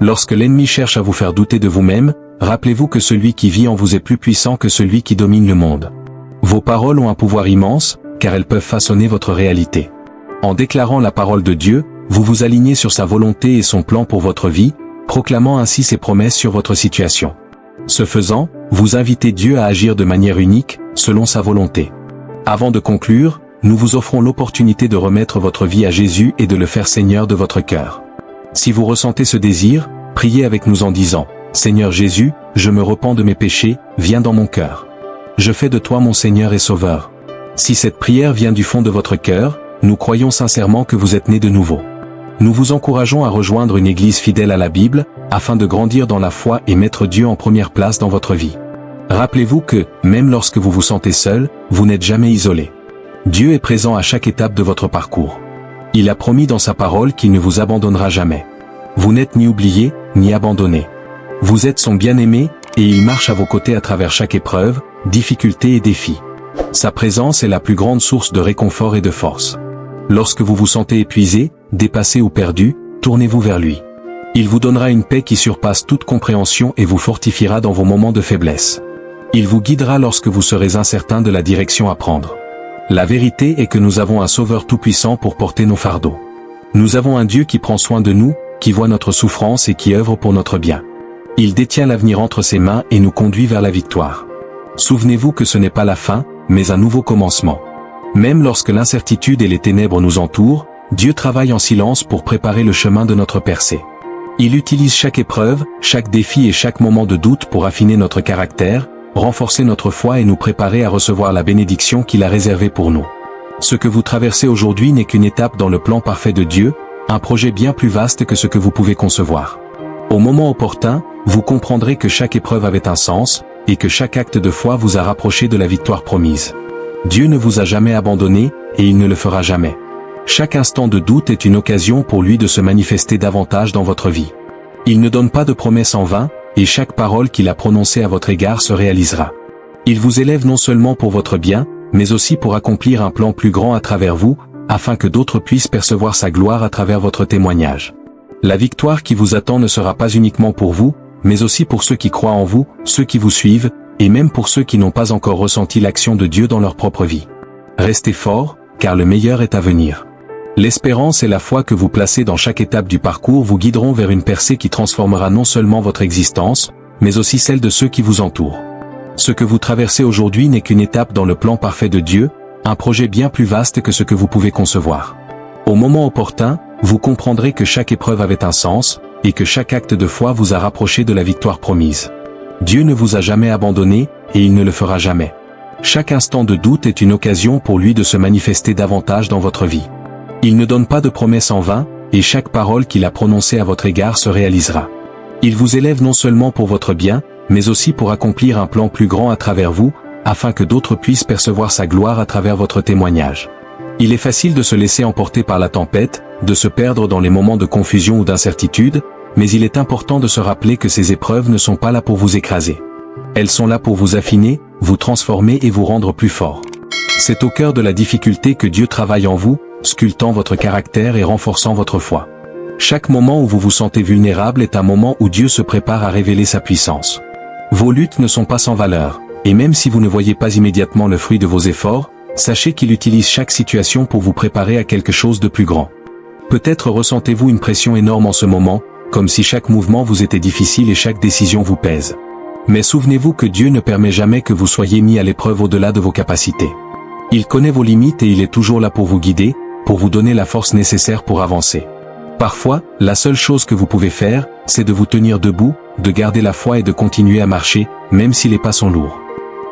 Lorsque l'ennemi cherche à vous faire douter de vous-même, rappelez-vous que celui qui vit en vous est plus puissant que celui qui domine le monde. Vos paroles ont un pouvoir immense, car elles peuvent façonner votre réalité. En déclarant la parole de Dieu, vous vous alignez sur sa volonté et son plan pour votre vie, proclamant ainsi ses promesses sur votre situation. Ce faisant, vous invitez Dieu à agir de manière unique, selon sa volonté. Avant de conclure, nous vous offrons l'opportunité de remettre votre vie à Jésus et de le faire Seigneur de votre cœur. Si vous ressentez ce désir, priez avec nous en disant « Seigneur Jésus, je me repens de mes péchés, viens dans mon cœur. Je fais de toi mon Seigneur et Sauveur. » Si cette prière vient du fond de votre cœur, nous croyons sincèrement que vous êtes né de nouveau. Nous vous encourageons à rejoindre une église fidèle à la Bible, afin de grandir dans la foi et mettre Dieu en première place dans votre vie. Rappelez-vous que, même lorsque vous vous sentez seul, vous n'êtes jamais isolé. Dieu est présent à chaque étape de votre parcours. Il a promis dans sa parole qu'il ne vous abandonnera jamais. Vous n'êtes ni oublié, ni abandonné. Vous êtes son bien-aimé, et il marche à vos côtés à travers chaque épreuve, difficulté et défi. Sa présence est la plus grande source de réconfort et de force. Lorsque vous vous sentez épuisé, dépassé ou perdu, tournez-vous vers lui. Il vous donnera une paix qui surpasse toute compréhension et vous fortifiera dans vos moments de faiblesse. Il vous guidera lorsque vous serez incertain de la direction à prendre. La vérité est que nous avons un Sauveur tout-puissant pour porter nos fardeaux. Nous avons un Dieu qui prend soin de nous, qui voit notre souffrance et qui œuvre pour notre bien. Il détient l'avenir entre ses mains et nous conduit vers la victoire. Souvenez-vous que ce n'est pas la fin, mais un nouveau commencement. Même lorsque l'incertitude et les ténèbres nous entourent, Dieu travaille en silence pour préparer le chemin de notre percée. Il utilise chaque épreuve, chaque défi et chaque moment de doute pour affiner notre caractère, renforcer notre foi et nous préparer à recevoir la bénédiction qu'il a réservée pour nous. Ce que vous traversez aujourd'hui n'est qu'une étape dans le plan parfait de Dieu, un projet bien plus vaste que ce que vous pouvez concevoir. Au moment opportun, vous comprendrez que chaque épreuve avait un sens, et que chaque acte de foi vous a rapproché de la victoire promise. Dieu ne vous a jamais abandonné, et il ne le fera jamais. Chaque instant de doute est une occasion pour lui de se manifester davantage dans votre vie. Il ne donne pas de promesses en vain, et chaque parole qu'il a prononcée à votre égard se réalisera. Il vous élève non seulement pour votre bien, mais aussi pour accomplir un plan plus grand à travers vous, afin que d'autres puissent percevoir sa gloire à travers votre témoignage. La victoire qui vous attend ne sera pas uniquement pour vous, mais aussi pour ceux qui croient en vous, ceux qui vous suivent, et même pour ceux qui n'ont pas encore ressenti l'action de Dieu dans leur propre vie. Restez forts, car le meilleur est à venir. L'espérance et la foi que vous placez dans chaque étape du parcours vous guideront vers une percée qui transformera non seulement votre existence, mais aussi celle de ceux qui vous entourent. Ce que vous traversez aujourd'hui n'est qu'une étape dans le plan parfait de Dieu, un projet bien plus vaste que ce que vous pouvez concevoir. Au moment opportun, vous comprendrez que chaque épreuve avait un sens, et que chaque acte de foi vous a rapproché de la victoire promise. Dieu ne vous a jamais abandonné, et il ne le fera jamais. Chaque instant de doute est une occasion pour lui de se manifester davantage dans votre vie. Il ne donne pas de promesses en vain, et chaque parole qu'il a prononcée à votre égard se réalisera. Il vous élève non seulement pour votre bien, mais aussi pour accomplir un plan plus grand à travers vous, afin que d'autres puissent percevoir sa gloire à travers votre témoignage. Il est facile de se laisser emporter par la tempête, de se perdre dans les moments de confusion ou d'incertitude, mais il est important de se rappeler que ces épreuves ne sont pas là pour vous écraser. Elles sont là pour vous affiner, vous transformer et vous rendre plus fort. C'est au cœur de la difficulté que Dieu travaille en vous, sculptant votre caractère et renforçant votre foi. Chaque moment où vous vous sentez vulnérable est un moment où Dieu se prépare à révéler sa puissance. Vos luttes ne sont pas sans valeur, et même si vous ne voyez pas immédiatement le fruit de vos efforts, sachez qu'il utilise chaque situation pour vous préparer à quelque chose de plus grand. Peut-être ressentez-vous une pression énorme en ce moment, comme si chaque mouvement vous était difficile et chaque décision vous pèse. Mais souvenez-vous que Dieu ne permet jamais que vous soyez mis à l'épreuve au-delà de vos capacités. Il connaît vos limites et il est toujours là pour vous guider, pour vous donner la force nécessaire pour avancer. Parfois, la seule chose que vous pouvez faire, c'est de vous tenir debout, de garder la foi et de continuer à marcher, même si les pas sont lourds.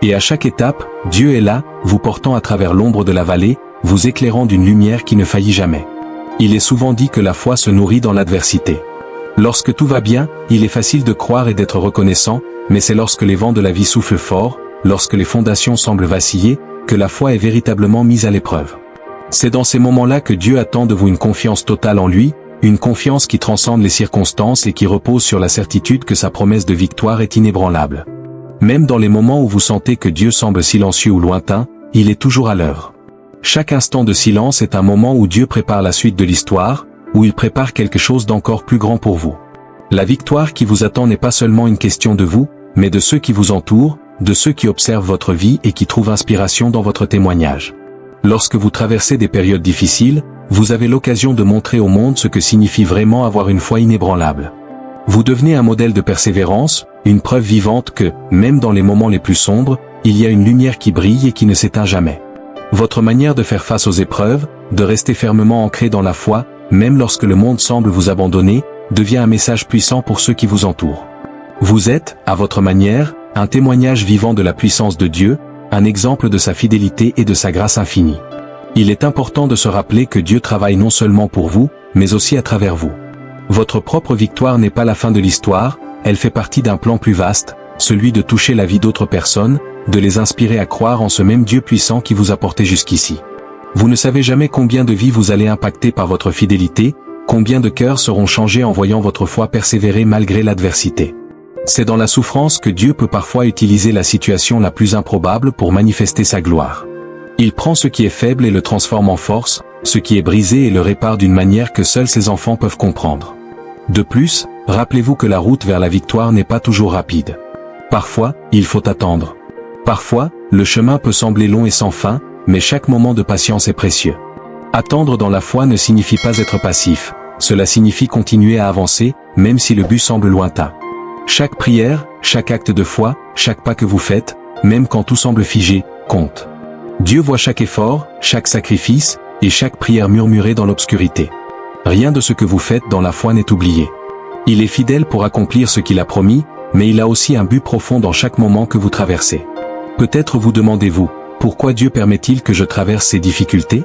Et à chaque étape, Dieu est là, vous portant à travers l'ombre de la vallée, vous éclairant d'une lumière qui ne faillit jamais. Il est souvent dit que la foi se nourrit dans l'adversité. Lorsque tout va bien, il est facile de croire et d'être reconnaissant, mais c'est lorsque les vents de la vie soufflent fort, lorsque les fondations semblent vaciller, que la foi est véritablement mise à l'épreuve. C'est dans ces moments-là que Dieu attend de vous une confiance totale en lui, une confiance qui transcende les circonstances et qui repose sur la certitude que sa promesse de victoire est inébranlable. Même dans les moments où vous sentez que Dieu semble silencieux ou lointain, il est toujours à l'œuvre. Chaque instant de silence est un moment où Dieu prépare la suite de l'histoire, où il prépare quelque chose d'encore plus grand pour vous. La victoire qui vous attend n'est pas seulement une question de vous, mais de ceux qui vous entourent, de ceux qui observent votre vie et qui trouvent inspiration dans votre témoignage. Lorsque vous traversez des périodes difficiles, vous avez l'occasion de montrer au monde ce que signifie vraiment avoir une foi inébranlable. Vous devenez un modèle de persévérance, une preuve vivante que, même dans les moments les plus sombres, il y a une lumière qui brille et qui ne s'éteint jamais. Votre manière de faire face aux épreuves, de rester fermement ancré dans la foi, même lorsque le monde semble vous abandonner, devient un message puissant pour ceux qui vous entourent. Vous êtes, à votre manière, un témoignage vivant de la puissance de Dieu, un exemple de sa fidélité et de sa grâce infinie. Il est important de se rappeler que Dieu travaille non seulement pour vous, mais aussi à travers vous. Votre propre victoire n'est pas la fin de l'histoire, elle fait partie d'un plan plus vaste, celui de toucher la vie d'autres personnes, de les inspirer à croire en ce même Dieu puissant qui vous a porté jusqu'ici. Vous ne savez jamais combien de vies vous allez impacter par votre fidélité, combien de cœurs seront changés en voyant votre foi persévérer malgré l'adversité. C'est dans la souffrance que Dieu peut parfois utiliser la situation la plus improbable pour manifester sa gloire. Il prend ce qui est faible et le transforme en force, ce qui est brisé et le répare d'une manière que seuls ses enfants peuvent comprendre. De plus, rappelez-vous que la route vers la victoire n'est pas toujours rapide. Parfois, il faut attendre. Parfois, le chemin peut sembler long et sans fin, mais chaque moment de patience est précieux. Attendre dans la foi ne signifie pas être passif, cela signifie continuer à avancer, même si le but semble lointain. Chaque prière, chaque acte de foi, chaque pas que vous faites, même quand tout semble figé, compte. Dieu voit chaque effort, chaque sacrifice, et chaque prière murmurée dans l'obscurité. Rien de ce que vous faites dans la foi n'est oublié. Il est fidèle pour accomplir ce qu'il a promis, mais il a aussi un but profond dans chaque moment que vous traversez. Peut-être vous demandez-vous, pourquoi Dieu permet-il que je traverse ces difficultés?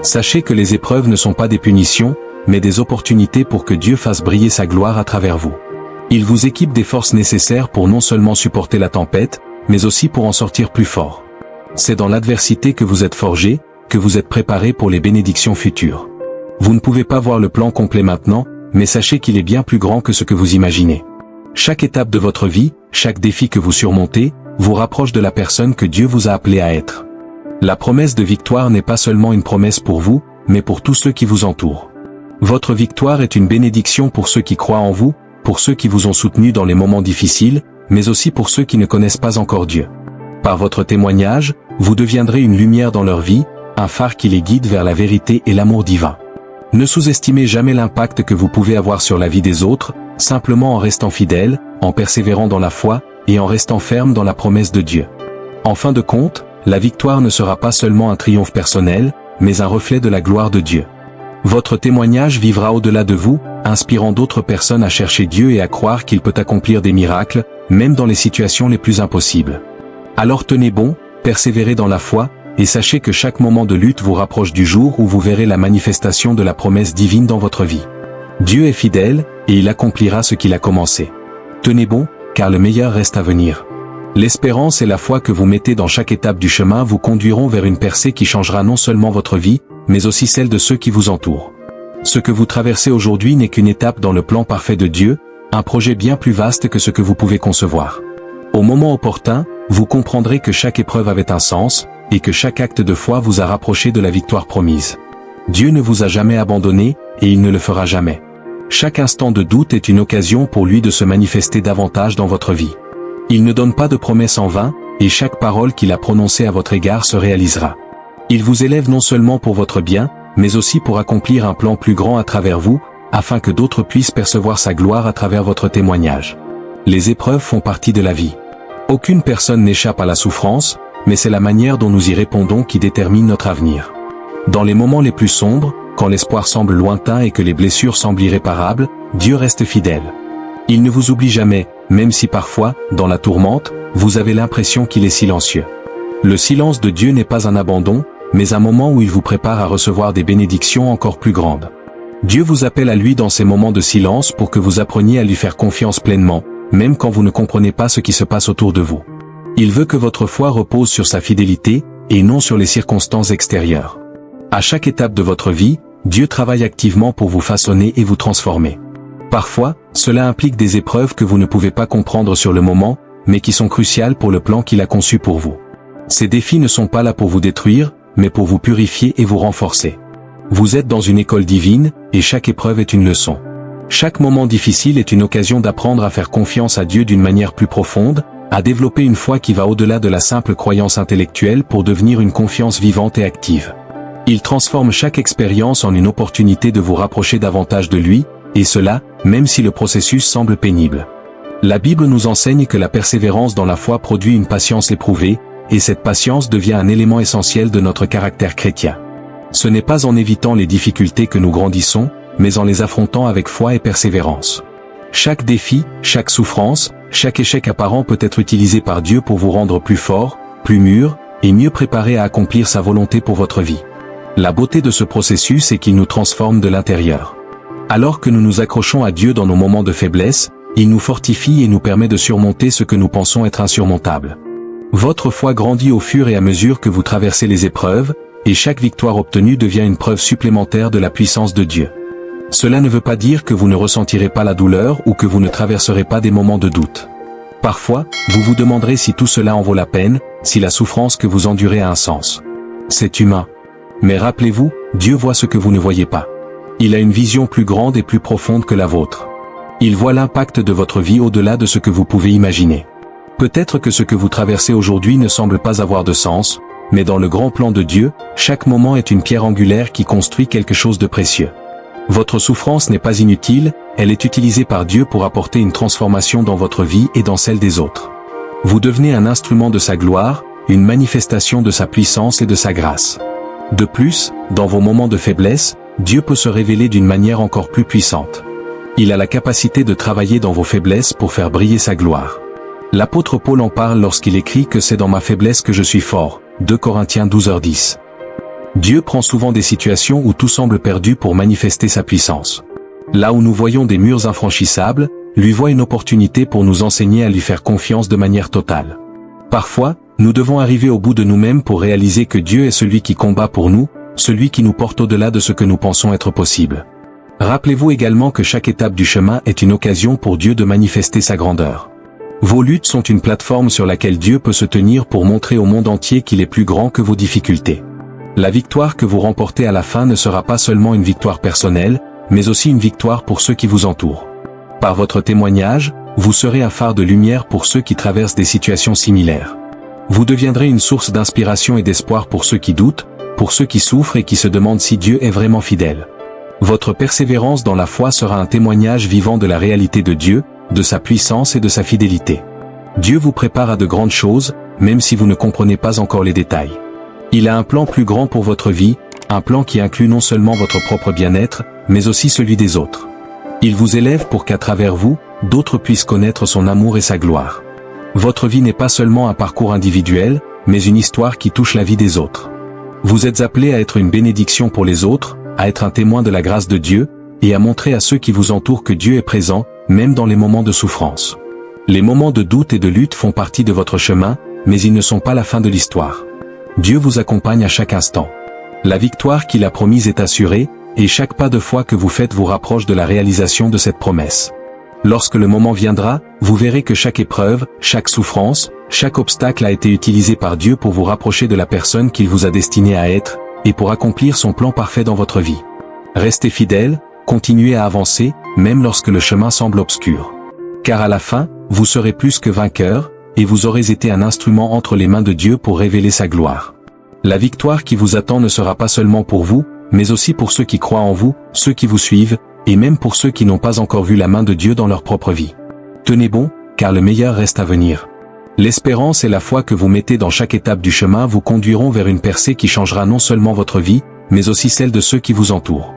Sachez que les épreuves ne sont pas des punitions, mais des opportunités pour que Dieu fasse briller sa gloire à travers vous. Il vous équipe des forces nécessaires pour non seulement supporter la tempête, mais aussi pour en sortir plus fort. C'est dans l'adversité que vous êtes forgé, que vous êtes préparé pour les bénédictions futures. Vous ne pouvez pas voir le plan complet maintenant, mais sachez qu'il est bien plus grand que ce que vous imaginez. Chaque étape de votre vie, chaque défi que vous surmontez, vous rapproche de la personne que Dieu vous a appelé à être. La promesse de victoire n'est pas seulement une promesse pour vous, mais pour tous ceux qui vous entourent. Votre victoire est une bénédiction pour ceux qui croient en vous, pour ceux qui vous ont soutenu dans les moments difficiles, mais aussi pour ceux qui ne connaissent pas encore Dieu. Par votre témoignage, vous deviendrez une lumière dans leur vie, un phare qui les guide vers la vérité et l'amour divin. Ne sous-estimez jamais l'impact que vous pouvez avoir sur la vie des autres, simplement en restant fidèle, en persévérant dans la foi, et en restant ferme dans la promesse de Dieu. En fin de compte, la victoire ne sera pas seulement un triomphe personnel, mais un reflet de la gloire de Dieu. Votre témoignage vivra au-delà de vous, inspirant d'autres personnes à chercher Dieu et à croire qu'il peut accomplir des miracles, même dans les situations les plus impossibles. Alors tenez bon, persévérez dans la foi, et sachez que chaque moment de lutte vous rapproche du jour où vous verrez la manifestation de la promesse divine dans votre vie. Dieu est fidèle, et il accomplira ce qu'il a commencé. Tenez bon, car le meilleur reste à venir. L'espérance et la foi que vous mettez dans chaque étape du chemin vous conduiront vers une percée qui changera non seulement votre vie, mais aussi celle de ceux qui vous entourent. Ce que vous traversez aujourd'hui n'est qu'une étape dans le plan parfait de Dieu, un projet bien plus vaste que ce que vous pouvez concevoir. Au moment opportun, vous comprendrez que chaque épreuve avait un sens, et que chaque acte de foi vous a rapproché de la victoire promise. Dieu ne vous a jamais abandonné, et il ne le fera jamais. Chaque instant de doute est une occasion pour lui de se manifester davantage dans votre vie. Il ne donne pas de promesses en vain, et chaque parole qu'il a prononcée à votre égard se réalisera. Il vous élève non seulement pour votre bien, mais aussi pour accomplir un plan plus grand à travers vous, afin que d'autres puissent percevoir sa gloire à travers votre témoignage. Les épreuves font partie de la vie. Aucune personne n'échappe à la souffrance, mais c'est la manière dont nous y répondons qui détermine notre avenir. Dans les moments les plus sombres, quand l'espoir semble lointain et que les blessures semblent irréparables, Dieu reste fidèle. Il ne vous oublie jamais, même si parfois, dans la tourmente, vous avez l'impression qu'il est silencieux. Le silence de Dieu n'est pas un abandon, mais un moment où il vous prépare à recevoir des bénédictions encore plus grandes. Dieu vous appelle à lui dans ces moments de silence pour que vous appreniez à lui faire confiance pleinement, même quand vous ne comprenez pas ce qui se passe autour de vous. Il veut que votre foi repose sur sa fidélité, et non sur les circonstances extérieures. À chaque étape de votre vie, Dieu travaille activement pour vous façonner et vous transformer. Parfois, cela implique des épreuves que vous ne pouvez pas comprendre sur le moment, mais qui sont cruciales pour le plan qu'il a conçu pour vous. Ces défis ne sont pas là pour vous détruire, mais pour vous purifier et vous renforcer. Vous êtes dans une école divine, et chaque épreuve est une leçon. Chaque moment difficile est une occasion d'apprendre à faire confiance à Dieu d'une manière plus profonde, à développer une foi qui va au-delà de la simple croyance intellectuelle pour devenir une confiance vivante et active. Il transforme chaque expérience en une opportunité de vous rapprocher davantage de lui, et cela, même si le processus semble pénible. La Bible nous enseigne que la persévérance dans la foi produit une patience éprouvée, et cette patience devient un élément essentiel de notre caractère chrétien. Ce n'est pas en évitant les difficultés que nous grandissons, mais en les affrontant avec foi et persévérance. Chaque défi, chaque souffrance, chaque échec apparent peut être utilisé par Dieu pour vous rendre plus fort, plus mûr, et mieux préparé à accomplir sa volonté pour votre vie. La beauté de ce processus est qu'il nous transforme de l'intérieur. Alors que nous nous accrochons à Dieu dans nos moments de faiblesse, il nous fortifie et nous permet de surmonter ce que nous pensons être insurmontable. Votre foi grandit au fur et à mesure que vous traversez les épreuves, et chaque victoire obtenue devient une preuve supplémentaire de la puissance de Dieu. Cela ne veut pas dire que vous ne ressentirez pas la douleur ou que vous ne traverserez pas des moments de doute. Parfois, vous vous demanderez si tout cela en vaut la peine, si la souffrance que vous endurez a un sens. C'est humain. Mais rappelez-vous, Dieu voit ce que vous ne voyez pas. Il a une vision plus grande et plus profonde que la vôtre. Il voit l'impact de votre vie au-delà de ce que vous pouvez imaginer. Peut-être que ce que vous traversez aujourd'hui ne semble pas avoir de sens, mais dans le grand plan de Dieu, chaque moment est une pierre angulaire qui construit quelque chose de précieux. Votre souffrance n'est pas inutile, elle est utilisée par Dieu pour apporter une transformation dans votre vie et dans celle des autres. Vous devenez un instrument de sa gloire, une manifestation de sa puissance et de sa grâce. De plus, dans vos moments de faiblesse, Dieu peut se révéler d'une manière encore plus puissante. Il a la capacité de travailler dans vos faiblesses pour faire briller sa gloire. L'apôtre Paul en parle lorsqu'il écrit que c'est dans ma faiblesse que je suis fort, 2 Corinthiens 12h10. Dieu prend souvent des situations où tout semble perdu pour manifester sa puissance. Là où nous voyons des murs infranchissables, lui voit une opportunité pour nous enseigner à lui faire confiance de manière totale. Parfois, nous devons arriver au bout de nous-mêmes pour réaliser que Dieu est celui qui combat pour nous, celui qui nous porte au-delà de ce que nous pensons être possible. Rappelez-vous également que chaque étape du chemin est une occasion pour Dieu de manifester sa grandeur. Vos luttes sont une plateforme sur laquelle Dieu peut se tenir pour montrer au monde entier qu'il est plus grand que vos difficultés. La victoire que vous remportez à la fin ne sera pas seulement une victoire personnelle, mais aussi une victoire pour ceux qui vous entourent. Par votre témoignage, vous serez un phare de lumière pour ceux qui traversent des situations similaires. Vous deviendrez une source d'inspiration et d'espoir pour ceux qui doutent, pour ceux qui souffrent et qui se demandent si Dieu est vraiment fidèle. Votre persévérance dans la foi sera un témoignage vivant de la réalité de Dieu, de sa puissance et de sa fidélité. Dieu vous prépare à de grandes choses, même si vous ne comprenez pas encore les détails. Il a un plan plus grand pour votre vie, un plan qui inclut non seulement votre propre bien-être, mais aussi celui des autres. Il vous élève pour qu'à travers vous, d'autres puissent connaître son amour et sa gloire. Votre vie n'est pas seulement un parcours individuel, mais une histoire qui touche la vie des autres. Vous êtes appelé à être une bénédiction pour les autres, à être un témoin de la grâce de Dieu, et à montrer à ceux qui vous entourent que Dieu est présent, même dans les moments de souffrance. Les moments de doute et de lutte font partie de votre chemin, mais ils ne sont pas la fin de l'histoire. Dieu vous accompagne à chaque instant. La victoire qu'il a promise est assurée, et chaque pas de foi que vous faites vous rapproche de la réalisation de cette promesse. Lorsque le moment viendra, vous verrez que chaque épreuve, chaque souffrance, chaque obstacle a été utilisé par Dieu pour vous rapprocher de la personne qu'il vous a destiné à être, et pour accomplir son plan parfait dans votre vie. Restez fidèle, continuez à avancer, même lorsque le chemin semble obscur. Car à la fin, vous serez plus que vainqueur, et vous aurez été un instrument entre les mains de Dieu pour révéler sa gloire. La victoire qui vous attend ne sera pas seulement pour vous, mais aussi pour ceux qui croient en vous, ceux qui vous suivent, et même pour ceux qui n'ont pas encore vu la main de Dieu dans leur propre vie. Tenez bon, car le meilleur reste à venir. L'espérance et la foi que vous mettez dans chaque étape du chemin vous conduiront vers une percée qui changera non seulement votre vie, mais aussi celle de ceux qui vous entourent.